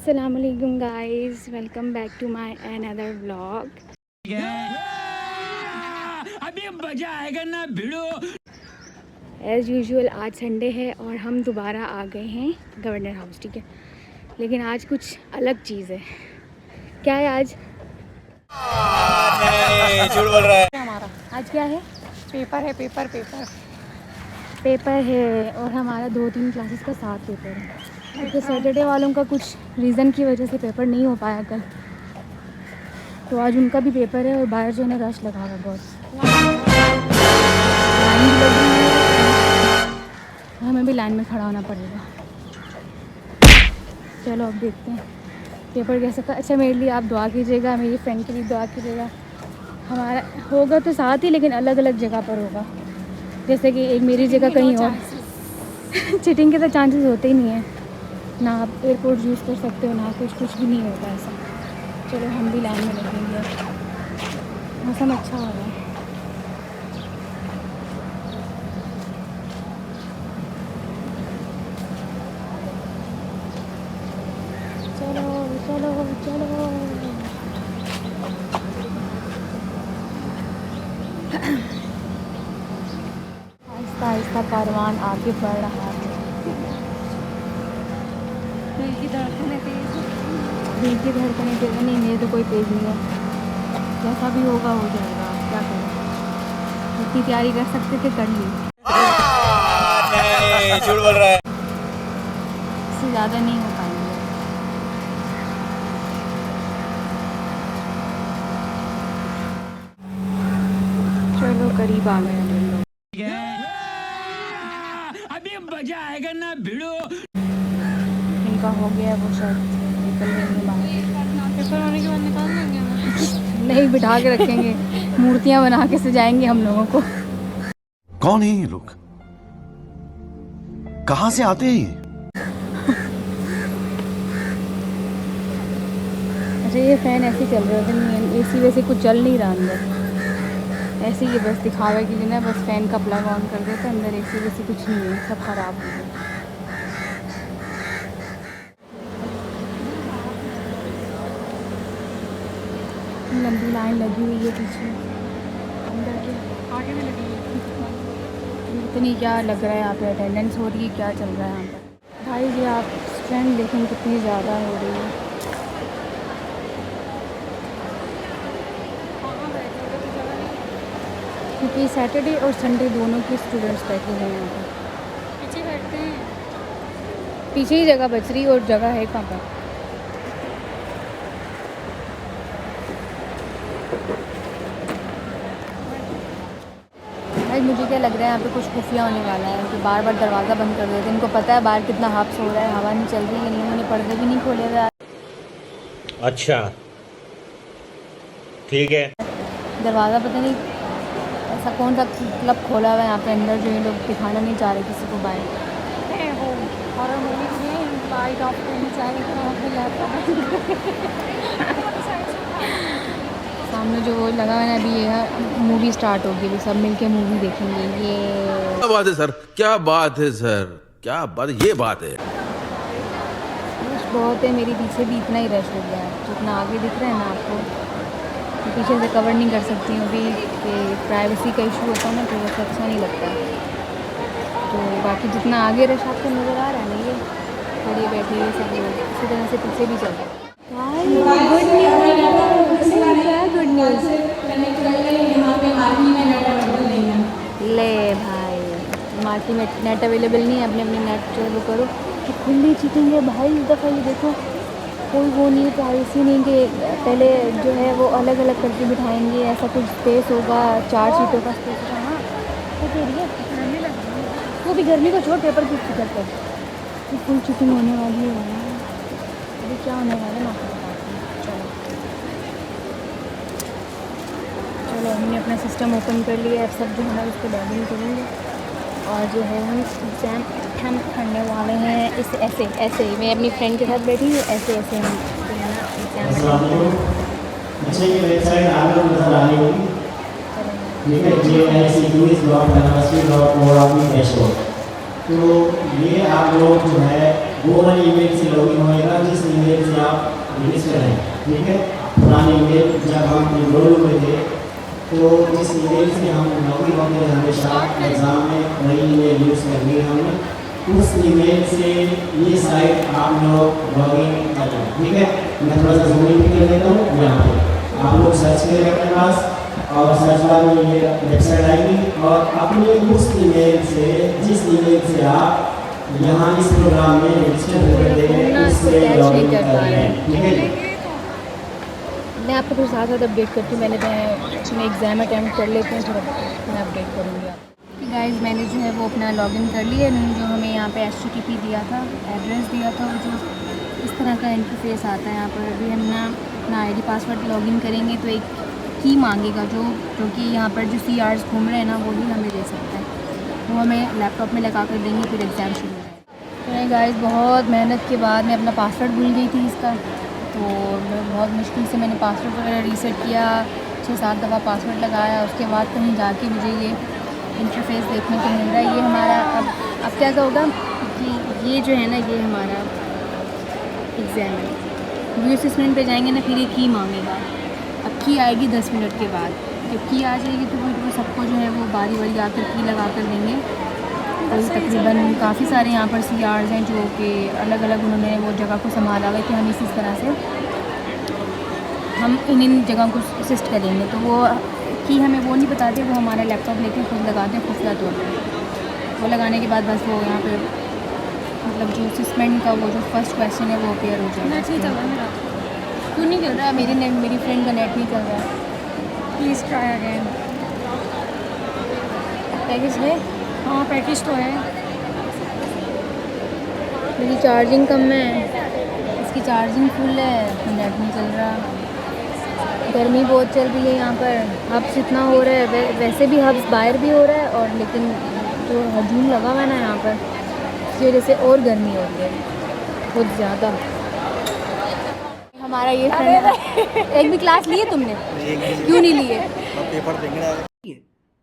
Assalamualaikum guys, welcome back to my another vlog. अभी मजा आएगा ना भिड़ो। As usual आज संडे है और हम दोबारा आ गए हैं गवर्नर हाउस, ठीक है। लेकिन आज कुछ अलग चीज़ है। क्या है आज? नहीं, झूठ बोल रहा है। हमारा आज क्या है? पेपर है, पेपर है और हमारा 2-3 क्लासेस का साथ पेपर है। क्योंकि सैटरडे वालों का कुछ रीज़न की वजह से पेपर नहीं हो पाया कल, तो आज उनका भी पेपर है और बाहर जो है ना रश लगा हुआ बहुत, लाइन भी लगी हुई है, हमें भी लाइन में खड़ा होना पड़ेगा। चलो अब देखते हैं पेपर कैसा था। अच्छा मेरे लिए आप दुआ कीजिएगा, मेरी फ्रेंड के लिए दुआ कीजिएगा। हमारा होगा तो साथ ही, लेकिन अलग अलग जगह पर होगा। जैसे कि एक मेरी जगह कहीं और। चीटिंग के तो चांसेस होते ही नहीं है, ना आप एयरपोर्ट यूज़ कर सकते हो ना कुछ भी नहीं होता ऐसा। चलो हम भी लाइन में लगेंगे। मौसम अच्छा हो रहा है। चलो चलो चलो। आहिस्ता आहिस्ता कारवान आगे बढ़ रहा है। दिल की धड़कनें तेज नहीं, मेरे तो कोई तेज नहीं है। जैसा भी होगा हो जाएगा, क्या करें। जितनी तैयारी कर सकते थे कर ली। नहीं, झूठ बोल रहा है। इससे ज़्यादा नहीं हो पाएंगे। चलो करीब आ गए हम लोग। अभी मजा आएगा ना भिड़ो। इनका हो गया वो शायद निकल लेंगे, पेपर होने के बाद निकाल देंगे ना। नहीं बिठा के रखेंगे, मूर्तियां बना के सजाएंगे हम लोगों को। कौन है ये लोग, कहाँ से आते हैं ये? अच्छा ये फ़ैन ऐसे चल रहे होते नहीं, एसी वैसे कुछ चल नहीं रहा अंदर, ऐसे ही बस दिखावे के लिए ना, बस फ़ैन का प्लग ऑन कर देते, अंदर एसी वैसे कुछ नहीं है, सब ख़राब हो गया। लंबी लाइन लगी हुई है पीछे, अंदर के आगे भी लगी है। इतनी क्या लग रहा है यहाँ पे, अटेंडेंस हो रही है, क्या चल रहा है यहाँ पर। भाई जी आप स्ट्रेंथ देखें कितनी ज़्यादा हो रही है। क्योंकि सैटरडे और संडे दोनों के स्टूडेंट्स बैठे हैं यहाँ पर। पीछे बैठते हैं, पीछे ही जगह बच रही और जगह है कहाँ पर। भाई मुझे क्या लग रहा है यहाँ पे कुछ खुफिया होने वाला है, कि बार बार दरवाज़ा बंद कर देते हैं। इनको पता है बाहर कितना हाफ्स हो रहा है, हवा नहीं चल रही है, इन्होंने पर्दे भी नहीं खोले हुए। अच्छा ठीक है। दरवाज़ा पता नहीं ऐसा कौन सा क्लब खोला हुआ है यहाँ पे अंदर, जो ये लोग दिखाना नहीं चाह रहे किसी को बाहर। वो हॉरर मूवी में लाइट ऑफ करनी चाहिए। सामने जो वो लगा हुआ है ना, अभी ये मूवी स्टार्ट होगी, अभी सब मिलके मूवी देखेंगे। ये क्या बात है सर, क्या बात है सर, क्या बात, ये बात है। रश बहुत है, मेरे पीछे भी इतना ही रश हो गया है, जितना आगे दिख रहा है ना आपको, पीछे से कवर नहीं कर सकती हूँ अभी, कि प्राइवेसी का इशू होता है ना, तो वैसे अच्छा नहीं लगता। तो बाकी जितना आगे रश आपको नज़र आ रहा है ना, ये खड़े बैठे ये सब लोग इसी तरह से पीछे भी चल रहे हैं। गुड न्यूज़ ले भाई, मार्की में नेट अवेलेबल नहीं है, अपने अपने नेट चालू करो। कि खुली चीटिंग है भाई इस दफ़ा, ये देखो कोई वो नहीं, प्राइवेसी नहीं कि पहले जो है वो अलग अलग करके बिठाएंगे, ऐसा कुछ स्पेस होगा, 4 सीटों का स्पेस होगा। हाँ तो कह रही है गर्मी लग रही है, वो भी गर्मी को छोड़, पेपर की फिक्र कर, तो फुल चीटिंग होने वाली है। अभी क्या होने वाला है ना आपको बताती हूँ। चलो हमने अपना सिस्टम ओपन कर लिया, अब सब जो है ना उसको लॉगिन करेंगे और जो है हम एग्ज़ाम हम करने वाले हैं। इस ऐसे मैं अपनी फ्रेंड के साथ बैठी हूँ, ऐसे हम जो है ना एग्ज़ाम अच्छा ये वेबसाइट आपको नजर आ रही होगी, ठीक है, JSEQs.university.org/dashboard। तो ये आप लोग जो है वो वाली ईमेल से लॉगिन होएगा जिस ईमेल से मिस करें, ठीक है। पुराने ईमेल जब हम इनरोल हुए थे तो जिस ईमेल से हम लॉगिन होते हैं हमेशा एग्ज़ाम में नई ईमेल यूज़ करनी है हमने, उस ईमेल से ये साइट आप लोग लॉगिन कर लें, ठीक है। मैं थोड़ा सा जूम इन कर लेता हूँ। यहाँ पे आप लोग सर्च करें अपने पास और सर्च बार में ये वेबसाइट आएगी और अपने उस ईमेल से जिस ईमेल से आप यहाँ इस प्रोग्राम में रजिस्टर कर देंगे उससे लॉगिन कर रहे हैं, ठीक है। मैं आपको फिर साथ साथ अपडेट करती हूँ। मैंने एग्ज़ाम अटैम्प्ट कर लेते हैं, फिर मैं अपडेट करूँगी आपको। गाइस मैंने जो है वो अपना लॉगिन कर लिया। जो हमें यहाँ पे HTTP दिया था, एड्रेस दिया था, वो जो इस तरह का इंटरफेस आता है यहाँ पर। अभी हम ना अपना ID पासवर्ड लॉगिन करेंगे तो एक की मांगेगा जो कि यहाँ पर जो CRs घूम रहे हैं ना वही हमें दे सकता है, वो हमें लैपटॉप में लगा कर देंगे, फिर एग्ज़ाम शुरू हो जाएगा। तो गाइस बहुत मेहनत के बाद मैं अपना पासवर्ड भूल गई थी इसका, तो मैं बहुत मुश्किल से मैंने पासवर्ड वगैरह रीसेट किया, 6-7 दफ़ा पासवर्ड लगाया। उसके बाद कहीं जाके मुझे ये इंटरफेस देखने को मिल रहा है। ये हमारा अब क्या होगा कि ये जो है ना ये हमारा एग्ज़ाम है। व्यू असेसमेंट पे जाएंगे ना फिर ये की मांगेगा। अब की आएगी 10 मिनट के बाद। जब की आ जाएगी तो फिर वो सबको जो है वो बारी बारी आकर की लगा कर देंगे। तो तकरीबन काफ़ी सारे यहाँ पर CRs हैं जो कि अलग अलग उन्होंने वो जगह को संभाला हुआ है कि हम इस तरह से हम इन जगह को असिस्ट करेंगे। तो वो की हमें वो नहीं बताते, वो हमारा लैपटॉप लेके खुद लगाते हैं खुफिया तौर पर। वो लगाने के बाद बस वो यहाँ पे मतलब जो असिस्मेंट का वो जो फर्स्ट क्वेश्चन है वो अपेयर हो जाएगा। नेट नहीं चल रहा मेरा, क्यों नहीं चल रहा? मेरी फ्रेंड का नेट नहीं चल रहा है। Please try again. पैकेज है? हाँ पैकेज तो है। मेरी चार्जिंग कम है, इसकी चार्जिंग फुल है, नेट नहीं चल रहा। गर्मी बहुत चल रही है यहाँ पर, हब्स इतना हो रहा है। वैसे भी हब्स बाहर भी हो रहा है और लेकिन जो हजूम लगा हुआ है ना यहाँ पर इसकी वजह से और गर्मी हो रही है बहुत ज़्यादा। हमारा ये फ्रेंड एक भी क्लास लिए तुमने? क्यों नहीं लिए? पेपर देंगे।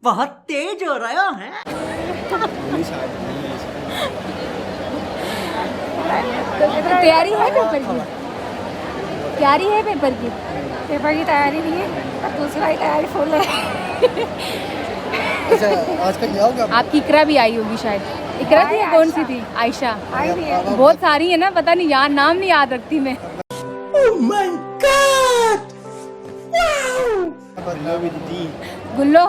बहुत तेज हो रहा है। तैयारी है पेपर की? तैयारी है पेपर की? पेपर की तैयारी नहीं है पर दूसरा ही तैयारी फुल है। अच्छा आज कल आओगे आप? आपकी इकरा भी आई होगी शायद। इकरा थी या कौन सी थी? आयशा। आई नहीं है। बहुत सारी है ना, पता नहीं यार नाम नहीं याद रखती मैं। गुल्लो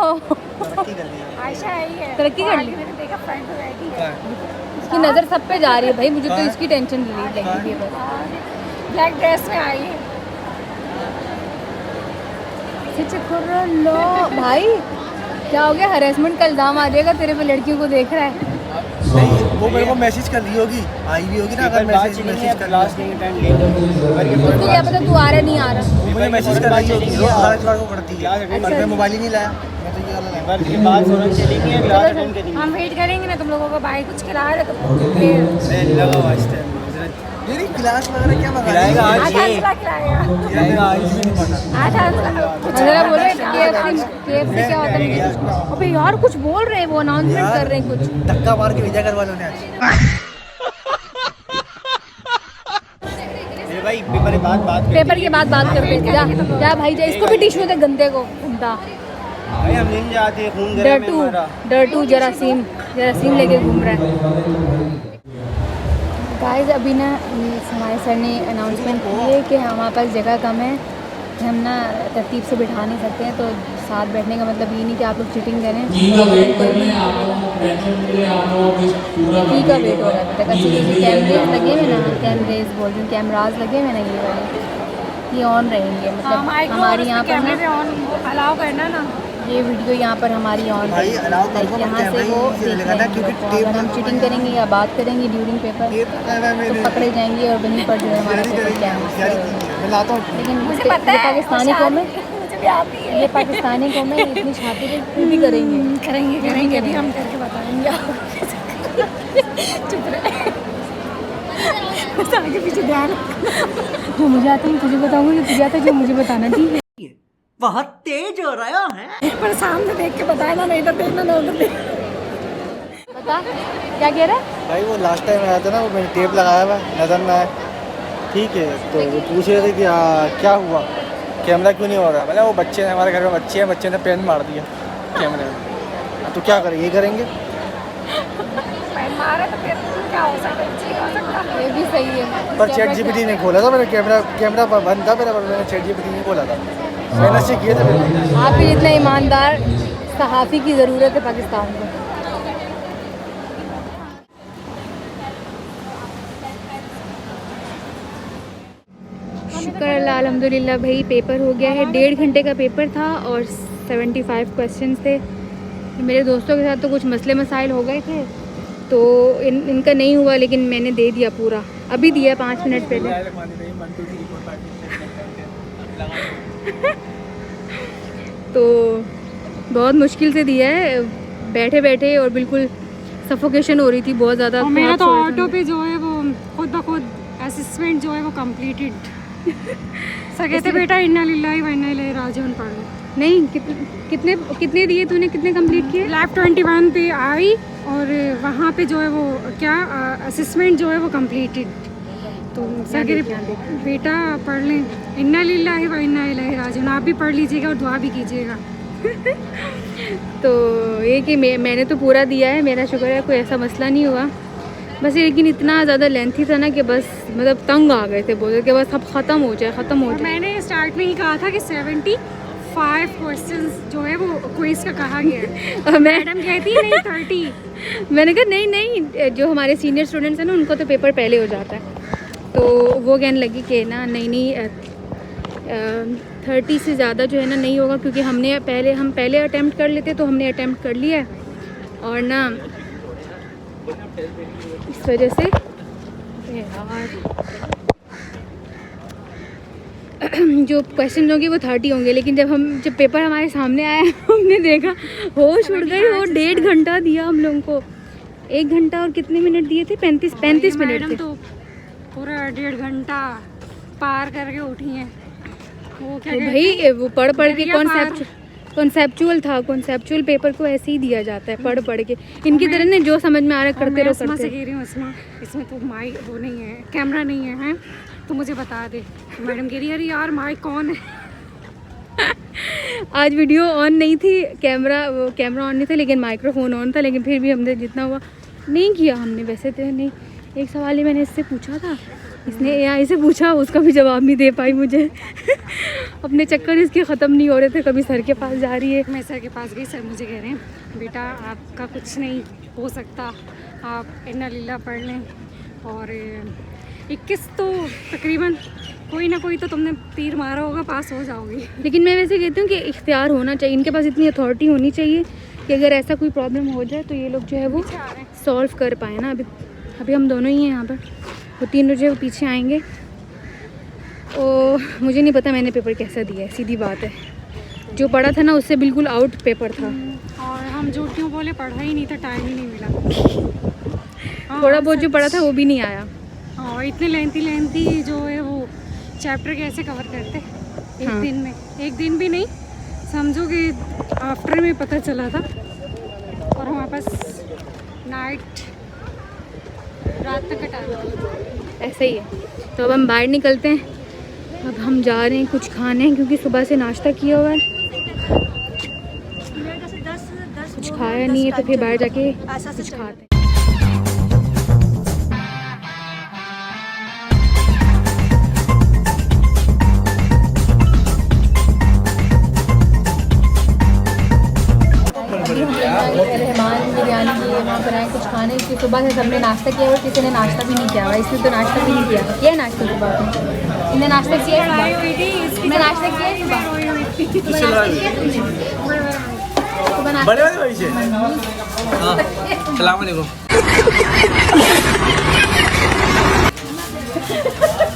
आयशा आई है, तरक्की कर ली। मैंने देखा फ्रेंड तो बैठी है। इसकी नज़र सब पे जा रही है भाई, मुझे तो इसकी टेंशन लगी हुई है बस। ब्लैक ड्रेस में आई है। लो भाई क्या हो गया? हरेसमेंट का इल्ज़ाम आ जाएगा तेरे पे, लड़कियों को देख रहा है। नहीं वो मेरे को मैसेज कर दी होगी, आई भी होगी ना। अगर मैसेज कर लास्ट उसको क्या पता तू आ रहा नहीं आ रहा। मुझे मैसेज कर रही होगी, रोज हर बार को करती है। पर मैं मोबाइल ही नहीं लाया, मैं तो ये वाला पेपर के बाद सोलह चलेंगे, क्लास अटेंड करेंगे। हम वेट करेंगे ना तुम लोगों को, भाई कुछ खिला रहे तो फिर लगा हुआ इस टाइम मेरी क्लास वगैरह क्या खिलाएगा आज आधा ये खिलाएगा। खिलाएगा आज नहीं पता। आधा जरा बोले KFC क्या होता है? अबे यार कुछ बोल रहे हैं, वो अनाउंसमेंट कर रहे हैं कुछ। धक्का मार के भेजा घर वालों ने आज। भाई पेपर के बाद पेपर के बाद बात करते हैं। जा भाई जा, इसको भी टिश्यू दे गंदे को घूमता। भाई हम नहीं जाते, खून गरम है हमारा। डरटू जरासीम लेके घूम रहा है। गाइस अभी ना हमारे सर ने अनाउंसमेंट की है कि हमारे पास जगह कम है, हम ना तरतीब से बिठा नहीं सकते हैं। तो साथ बैठने का मतलब ये नहीं कि आप लोग चीटिंग करें। टी का वेट हो रहा है तक। अच्छी चीज़ें कैमरेज लगे हुए ना, कैमरेज बोल रही हूँ, कैमराज लगे हुए ना, ये वाले ये ऑन रहेंगे। मतलब हमारी यहाँ पर ना अलाउ करना ना, ये वीडियो यहाँ पर हमारी ऑन भाई अलाउ करो, यहाँ से वो देख रहे हैं। क्योंकि तो अगर हम चीटिंग करेंगे या बात करेंगे ड्यूरिंग पेपर तो पकड़े जाएंगे और वहीं पर जो है हमारा पेपर कैमरा। मैं लाता हूँ। लेकिन मुझे ये पता है पाकिस्तानी कौम है, मुझे भी आती है। ये पाकिस्तानी कौम है, इतनी छाती पे भी करेंगे। करेंगे अभी हम करके बताएंगे। चुप रहे, आगे पीछे ध्यान। जो मुझे आता है मैं तुझे बताऊंगी, जो तुझे आता है जो मुझे बताना। ठीक है बहुत तेज हो रहा है। पर सामने देख के बताया ना, नहीं इधर देखना ना उधर देख। बता क्या कह रहा है? भाई वो लास्ट टाइम आया था ना, वो मैंने टेप लगाया हुआ नजर ना आए। ठीक है, तो वो पूछ रहे थे कि क्या हुआ, कैमरा क्यों नहीं हो रहा। मतलब वो बच्चे हैं, हमारे घर में बच्चे हैं, बच्चे ने पेन मार दिया कैमरे में, तो क्या करें, ये करेंगे। मारे तो फिर क्या हो सकता है, ठीक हो सकता है। ये भी सही है। पर चैट जीपीटी नहीं खोला था मैंने, कैमरा बंद था मेरा, पर मैंने चैट जीपीटी नहीं खोला था, मैंने से किए थे मैंने। आप भी जितना ईमानदार सहाफ़ी की ज़रूरत है पाकिस्तान को। शुक्र अल्लाह अल्हम्दुलिल्लाह भाई, पेपर हो गया है। 1.5 घंटे का पेपर था और 75 क्वेश्चंस थे। मेरे दोस्तों के साथ तो कुछ मसले मसाइल हो गए थे, तो इनका नहीं हुआ, लेकिन मैंने दे दिया पूरा। अभी दिया 5 मिनट पहले। तो बहुत मुश्किल से दिया है, बैठे बैठे, और बिल्कुल सफोकेशन हो रही थी बहुत ज़्यादा। और मेरा तो ऑटो पे जो है वो खुद ब खुद असिस्टेंट जो है वो कंप्लीटेड। सर कहते बेटा इन्ना लिल्लाहि व इन्ना इलैहि राजिऊन पढ़ लो। नहीं, कितने दिए तूने, कितने कंप्लीट किए? लैब 21 पे आई, और वहाँ पे जो है वो क्या असिस्मेंट जो है वो कंप्लीटेड। तो सर कहते बेटा पढ़ लें इन्ना लिल्लाहि व इन्ना इलैहि राजिऊन, आप भी पढ़ लीजिएगा और दुआ भी कीजिएगा। तो ये कि मैंने तो पूरा दिया है, मेरा शुक्र है, कोई ऐसा मसला नहीं हुआ। बस लेकिन इतना ज़्यादा लेंथी था ना कि बस मतलब तंग आ गए थे, बोल के बस अब ख़त्म हो जाए। और मैंने स्टार्ट में ही कहा था कि 75 क्वेश्चंस जो है वो क्विज का कहा गया है, और मैडम कहती है नहीं 30। मैंने कहा नहीं, जो हमारे सीनियर स्टूडेंट्स हैं ना, उनको तो पेपर पहले हो जाता है। तो वो कहने लगी कि ना नहीं 30 से ज़्यादा जो है ना नहीं होगा, क्योंकि हम पहले अटैम्प्ट कर लेते, तो हमने अटैम्प्ट कर लिया है, और ना इस वजह से यार जो क्वेश्चन होंगे वो 30 होंगे। लेकिन जब पेपर हमारे सामने आया, हमने देखा, होश उड़ गई। वो 1.5 घंटा दिया हम लोगों को, 1 घंटा और कितने मिनट दिए थे? 35 मिनट थे। तो पूरा 1.5 घंटा पार करके उठी हैं। वो क्या भाई वो पढ़ के कॉन्सेप्चुअल पेपर को ऐसे ही दिया जाता है, पढ़ के। इनकी तरह ने जो समझ में आ रहा है करते रहो। से कह रही हूँ अस्मा, इसमें तो माइक वो नहीं है, कैमरा नहीं है, हैं तो मुझे बता दे। मैडम कह रही है अरे यार माइक ऑन है। आज वीडियो ऑन नहीं थी, कैमरा ऑन नहीं था, लेकिन माइक्रोफोन ऑन था। लेकिन फिर भी हमने जितना हुआ नहीं किया हमने, वैसे तो नहीं। एक सवाल ही मैंने इससे पूछा था, इसने AI से पूछा, उसका भी जवाब नहीं दे पाई मुझे। अपने चक्कर इसके ख़त्म नहीं हो रहे थे, कभी सर के पास जा रही है। मैं सर के पास गई, सर मुझे कह रहे हैं बेटा आपका कुछ नहीं हो सकता, आप इन्ना लिल्ला पढ़ लें, और 21 तो तकरीबन कोई ना कोई तो तुमने तीर मारा होगा, पास हो जाओगी। लेकिन मैं वैसे कहती हूँ कि इख्तियार होना चाहिए, इनके पास इतनी अथॉरिटी होनी चाहिए कि अगर ऐसा कोई प्रॉब्लम हो जाए तो ये लोग जो है वो सॉल्व कर पाए ना। अभी हम दोनों ही हैं यहाँ पर, वो 3 जो है वो पीछे आएंगे। और मुझे नहीं पता मैंने पेपर कैसा दिया है, सीधी बात है। जो पढ़ा था ना उससे बिल्कुल आउट पेपर था। और हम झूठ क्यों बोले, पढ़ा ही नहीं था, टाइम ही नहीं मिला। थोड़ा बहुत जो पढ़ा था वो भी नहीं आया। और इतने लेंथी जो है वो चैप्टर कैसे कवर करते एक दिन में? एक दिन भी नहीं, समझो कि आफ्टर में पता चला था। और हमारे पास रात तक का टाइम, ऐसा ही है। तो अब हम बाहर निकलते हैं, अब हम जा रहे हैं कुछ खाने, क्योंकि सुबह से नाश्ता किया हुआ है, कुछ खाया नहीं है, तो फिर बाहर जाके कुछ खाते हैं। रहमान बिरयानी की वहाँ पर आए कुछ खाने की। सुबह से सबने नाश्ता किया और किसी ने नाश्ता भी नहीं किया हुआ। इसने तो नाश्ता भी नहीं किया नाश्ता सुबह में। इन्हें नाश्ता किया, मैं नाश्ता किया बड़े वाले भाई से सलाम अलैकुम।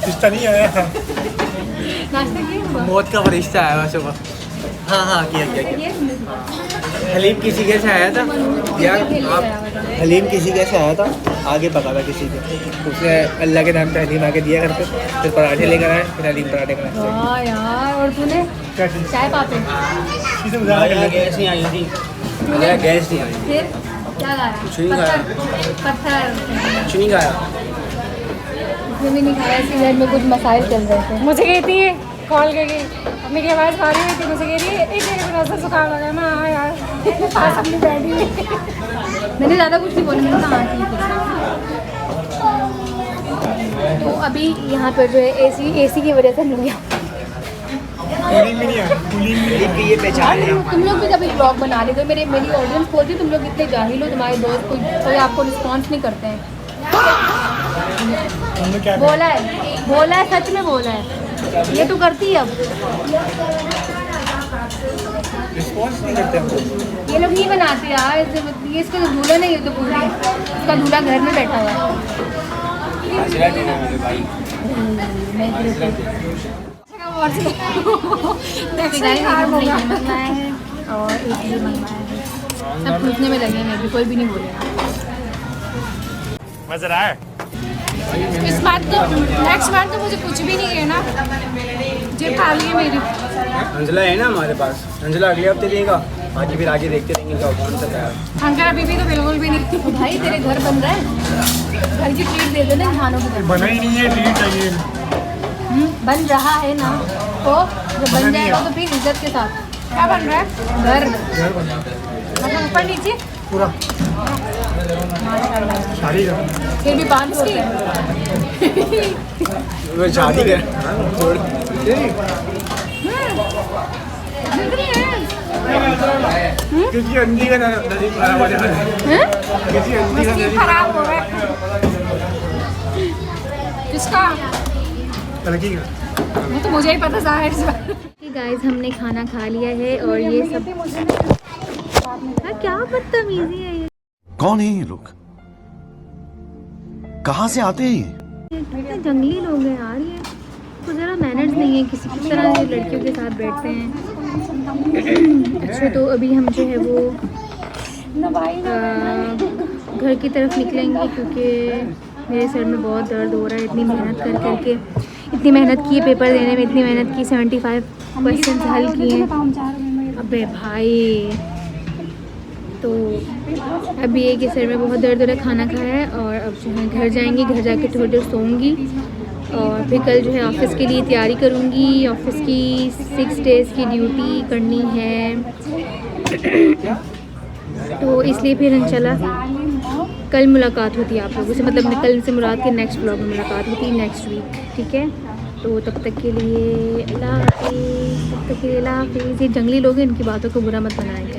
रिश्ता नहीं आया, नाश्ता किया मौत का फरिश्ता आया सुबह। हाँ किया। हलीम किसी के से आया था यार, हलीम किसी के से आया था, आगे पका था किसी के, उसने अल्लाह के नाम पे हलीम आके दिया करते, फिर पराठे लेकर आए, फिर हलीम पराठे का नाश्ता। हाँ यार, और तूने चाय पापे गैस नहीं आई थी, गैस नहीं आई, फिर क्या खाया? कुछ नहीं खाया, पत्थर कुछ नहीं खाया। रात में भी नहीं खाया, इसी घर में कुछ मसाइल चल रहे थे। मुझे कहती है कॉल करके, मेरी आवाज़ आ रही थी, मुझे कह रही है एक मेरे को ऐसा जुकाम लगा। मैं हाँ यार पास अपनी बैठी हुई। मैंने ज़्यादा कुछ नहीं बोला, मैंने कहा हाँ ठीक है। तो अभी यहाँ पर जो है एसी की वजह से हम लोग यहाँ, ये पहचान है। तुम लोग भी कभी ब्लॉग बना लेते हो, मेरी ऑडियंस बोलती है तुम लोग इतने जाहिल हो, तुम्हारे दोस्त कोई आपको रिस्पॉन्स नहीं करते हैं। बोला है सच में बोला है, ये तो करती है। अब रिस्पॉन्स नहीं करते हम लोग। ये लोग नहीं बनाते यार, ये इसका तो दूल्हा नहीं है, तो पूरी इसका दूल्हा घर में बैठा हुआ है। मंगवाया है और एक भी मंगवाया है, सब पूछने में लगे हैं, कोई भी नहीं बोलेगा। इस बार तो नेक्स्ट बार तो मुझे कुछ भी नहीं कहना, जेब खाली है मेरी। अंजला है ना हमारे पास, अंजला अगले हफ्ते देगा, बाकी फिर आगे देखते रहेंगे कौन सा है। अंकल अभी भी तो बिल्कुल भी नहीं। भाई तेरे घर बन रहा है, घर की ट्रीट दे देना इंसानों की तरफ। बना ही नहीं है, ट्रीट चाहिए। बन रहा है ना, तो जब बन जाएगा तो फिर इज्जत के साथ। क्या बन रहा है? घर मतलब ऊपर नीचे पूरा शादी का फिर भी 500 वो शादी कर किसी अंधी का नसीब खराब हो जाता है, किसी अंधी का नसीब खराब हो गया। किसका? लड़की का। वो तो मुझे ही पता जाहिर सी बात। गाइस हमने खाना खा लिया है और ये सब क्या बदतमीजी है ये। कौन है ये लोग? कहाँ से आते हैं ये? कितने जंगली लोग हैं यार, ये तो ज़रा मैनर्स नहीं है, किसी किस तरह से लड़कियों के साथ बैठते हैं। अच्छा तो अभी हम जो है वो घर की तरफ निकलेंगे, क्योंकि मेरे सर में बहुत दर्द हो रहा है। इतनी मेहनत करके इतनी मेहनत की है, पेपर देने में इतनी मेहनत की, 75 क्वेश्चन हल किए। अबे भाई, तो अभी एक सर में बहुत दर्द हो रहा है, खाना खाया है और अब जो है घर जाएंगे, घर जाके थोड़ी देर सोऊंगी और फिर कल जो है ऑफ़िस के लिए तैयारी करूँगी। ऑफ़िस की 6 डेज़ की ड्यूटी करनी है, तो इसलिए फिर इंशाल्लाह कल मुलाकात होती है आप लोगों से, मतलब कल से मुराद के नेक्स्ट ब्लॉग में मुलाकात होती है नेक्स्ट वीक, ठीक है। तो तब तक के लिए अल्लाह हाफ़िज़। ये जंगली लोग हैं, इनकी बातों को बुरा मत बनाएं।